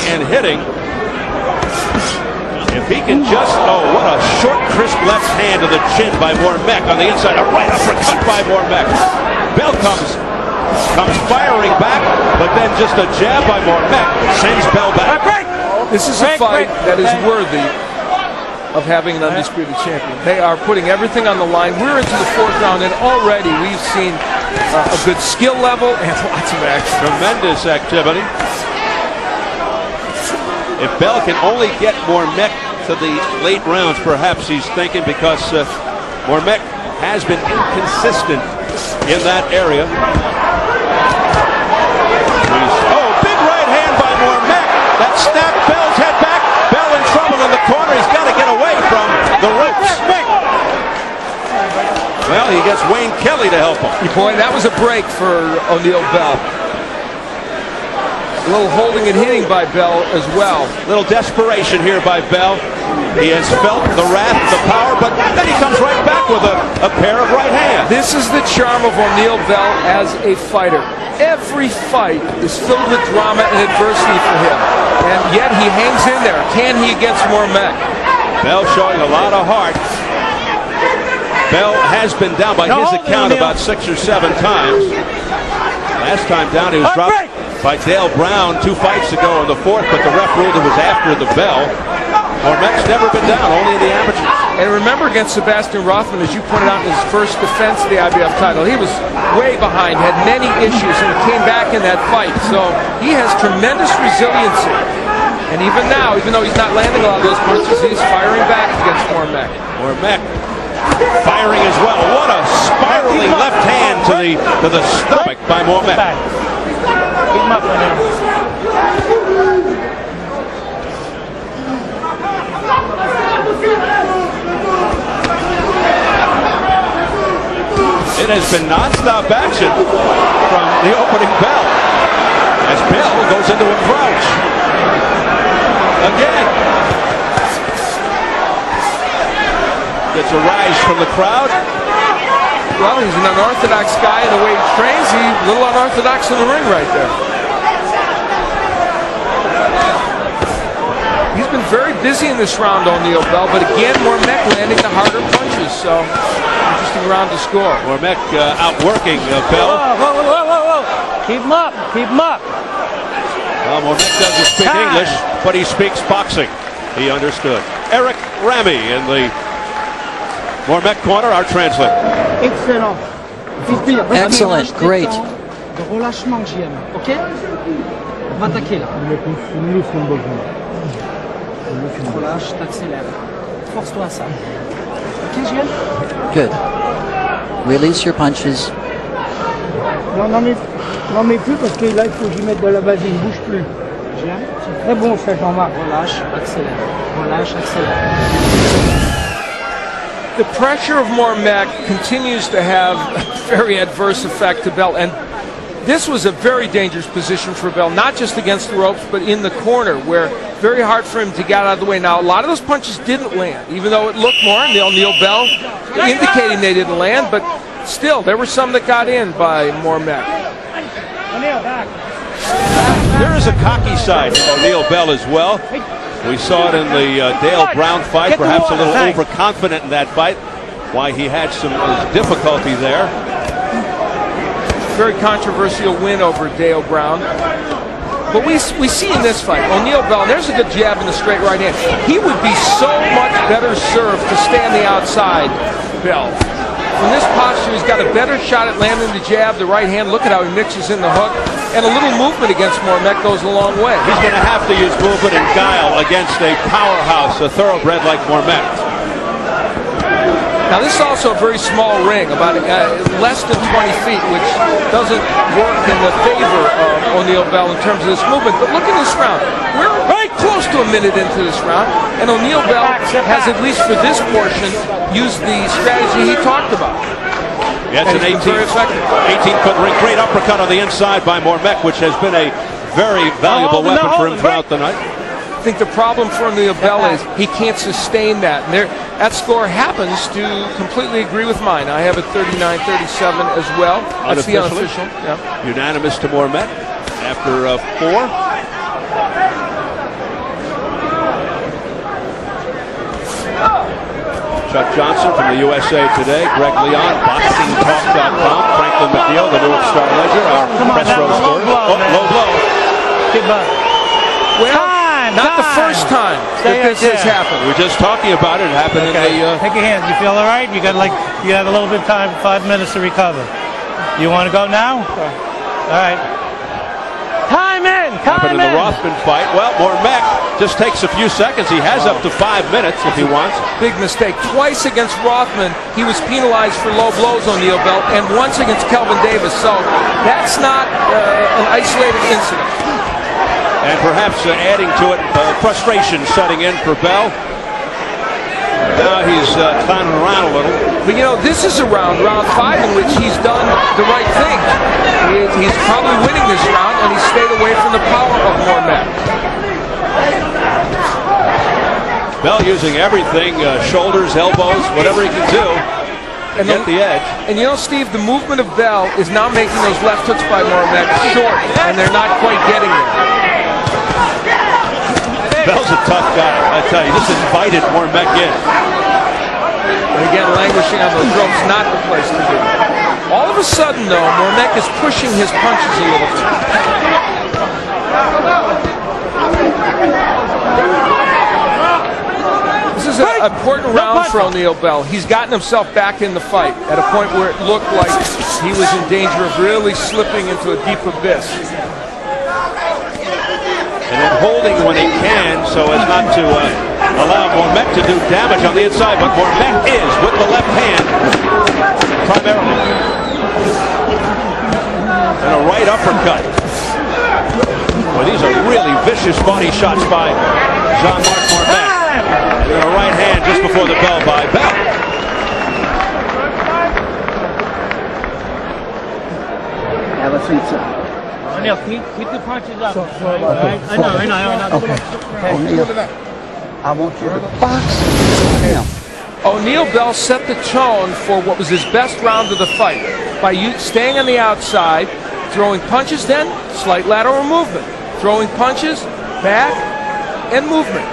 and hitting. If he can just, oh, what a short, crisp left hand to the chin by mormeck on the inside. A right uppercut by mormeck. Bell comes firing back, but then just a jab by mormeck sends Bell back. This is a fight that is worthy of having an undisputed champion. They are putting everything on the line. We're into the 4th round, and already we've seen a good skill level and lots of action. Tremendous activity. If Bell can only get mormeck to the late rounds, perhaps he's thinking, because mormeck has been inconsistent in that area. Oh, big right hand by mormeck. That snapped Bell's head back. Bell in trouble in the corner. He's got to get away from the ropes. Well, he gets Wayne Kelly to help him. Boy, that was a break for O'Neal Bell. A little holding and hitting by Bell as well. A little desperation here by Bell. He has felt the wrath, the power, but then he comes right back with a pair of right hands. This is the charm of O'Neal Bell as a fighter. Every fight is filled with drama and adversity for him, and yet he hangs in there. Can he against mormeck? Bell showing a lot of heart. Bell has been down by his account about 6 or 7 times. Last time down he was dropped by Dale Brown 2 fights ago in the 4th, but the ref ruled it was after the bell. Mormeck's never been down, only in the amateurs. And remember, against Sebastian Rothman, as you pointed out in his first defense of the IBF title, he was way behind, had many issues, and came back in that fight. So he has tremendous resiliency. And even now, even though he's not landing a lot of those punches, he's firing back against mormeck. Mormeck firing as well. What a spiraling left hand to the stomach by mormeck. Keep him up right now. It has been non-stop action from the opening bell as Bell goes into a crouch. Again. Gets a rise from the crowd. Well, he's an unorthodox guy in the way he trains. He's a little unorthodox in the ring right there. He's been very busy in this round, O'Neal Bell, but again, mormeck landing the harder punches, so interesting round to score. Mormeck outworking Bell. Whoa. Keep him up. Keep him up. Well, mormeck doesn't speak English, but he speaks boxing. He understood. Eric Ramy in the mormeck corner, our translator. Excellent. Excellent, great. De relâchement que j'aime, ok? On va attaquer là. Relâche, t'accélères. Force-toi à ça. Ok, Gilles? Good. Release your punches. Non mais plus parce que là il faut que j'y mette de la base, il ne bouge plus. C'est très bon ça, Jean-Marc. Relâche, accélère. Relâche, accélère. The pressure of mormeck continues to have a very adverse effect to Bell, and this was a very dangerous position for Bell, not just against the ropes, but in the corner, where very hard for him to get out of the way. Now, a lot of those punches didn't land, even though it looked more, and O'Neal Bell indicating they didn't land, but still, there were some that got in by mormeck. There is a cocky side to O'Neal Bell as well. We saw it in the Dale Brown fight, perhaps a little overconfident in that fight, why he had some difficulty there. Very controversial win over Dale Brown. But we see in this fight, O'Neal Bell, and there's a good jab in the straight right hand. He would be so much better served to stay on the outside, Bell. From this posture, he's got a better shot at landing the jab, the right hand. Look at how he mixes in the hook. And a little movement against mormeck goes a long way. He's going to have to use movement and guile against a powerhouse, a thoroughbred like mormeck. Now, this is also a very small ring, about less than 20 feet, which doesn't work in the favor of O'Neal Bell in terms of this movement. But look at this round. We're right close to a minute into this round, and O'Neal Bell has, at least for this portion, used the strategy he talked about. Yeah, it's an 18-foot ring. Great uppercut on the inside by mormeck, which has been a very valuable weapon for him throughout the night. I think the problem for O'Neal Bell is he can't sustain that. And that score happens to completely agree with mine. I have a 39-37 as well. That's the unofficial. Yeah. Unanimous to mormeck after 4. Chuck Johnson from the USA Today, Greg Leon, BoxingTalk.com, Franklin McNeil, the Newark Star Ledger, our press row story. Low blow. Well, not the first time that this has happened. We're just talking about it. It happened in the... Take your hands. You feel all right? You got a little bit of time, 5 minutes to recover. You want to go now? All right. Time in! Happened in the Rothman fight. Well, mormeck just takes a few seconds. He has up to 5 minutes if he wants. Big mistake. Twice against Rothman, he was penalized for low blows on Neil Bell, and once against Kelvin Davis. So that's not an isolated incident. And perhaps adding to it, frustration setting in for Bell. Now he's clowning around a little. But you know, this is round 5, in which he's done the right thing. He's probably winning this round, and he stayed away from the power of mormeck. Bell using everything, shoulders, elbows, whatever he can do to get the edge. And you know, Steve, the movement of Bell is now making those left hooks by mormeck short, and they're not quite getting there. Bell's a tough guy, I tell you. Just invited mormeck in. And again, languishing on those ropes, not the place to be. All of a sudden, though, mormeck is pushing his punches a little too. This is an important round for O'Neal Bell. He's gotten himself back in the fight at a point where it looked like he was in danger of really slipping into a deep abyss. And then holding when he can so as not to allow mormeck to do damage on the inside. But mormeck is with the left hand primarily. And a right uppercut. Well, these are really vicious body shots by Jean-Marc mormeck. And then a right hand just before the bell by Bell. Have a seat, sir. O'Neal, keep the punches up. Right? I know. Okay. O'Neal, I want you to box him. O'Neal Bell set the tone for what was his best round of the fight by staying on the outside, throwing punches, then slight lateral movement, throwing punches, back, and movement.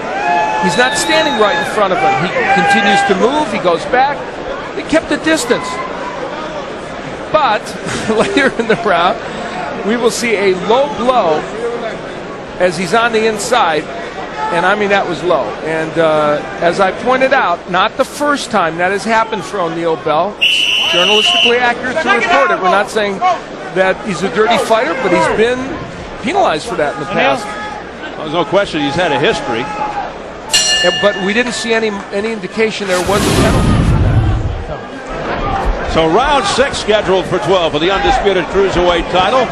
He's not standing right in front of him. He continues to move. He goes back. He kept the distance. But later in the round, we will see a low blow as he's on the inside, and I mean that was low. And as I pointed out, not the first time that has happened for O'Neal Bell. Journalistically accurate to report it. We're not saying that he's a dirty fighter, but he's been penalized for that in the past. There's no question he's had a history. But we didn't see any indication there was a penalty. So round 6 scheduled for 12 for the undisputed cruiserweight title.